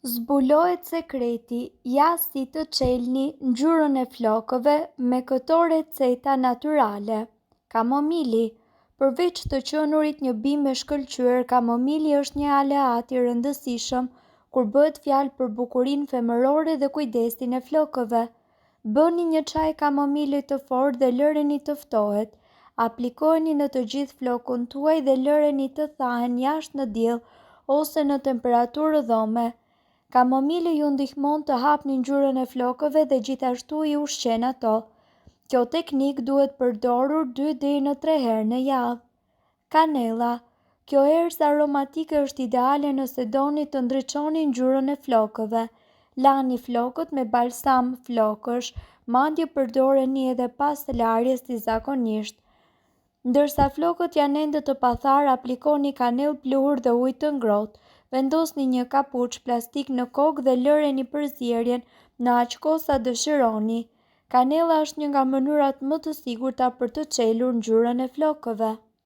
Zbulohet sekreti, ja si të çelni ngjyrën e flokëve me këto receta natyrale. Kamomili. Përveç të qenurit një bimë me shkëlqyer, kamomili është një aleat i rëndësishëm kur bëhet fjalë për bukurinë femërore dhe kujdesin e flokëve. Bëni një çaj kamomili të fortë dhe lëreni të ftohet. Aplikojeni në të gjithë flokun tuaj dhe lëreni të thahen jashtë në diell ose në temperaturë dhome. Kamomili ju ndihmon të hapni ngjyrën e flokëve dhe gjithashtu i ushqen ato. Kjo teknikë duhet përdorur 2 deri në 3 herë në javë. Kanella. Kjo erëz aromatike është ideale nëse doni të ndriçoni ngjyrën e flokëve. Lani flokët me balsam flokësh, madje përdoreni edhe pas së larjes si zakonisht. Ndërsa flokët janë ende të patharë, aplikoni kanellë pluhur dhe ujë të ngrohtë. Vendosni një kapuç plastik në kokë dhe lëreni përzierjen në aq kohë sa dëshironi. Kanella është një nga mënyrat më të sigurta për të çelur ngjyrën e flokëve.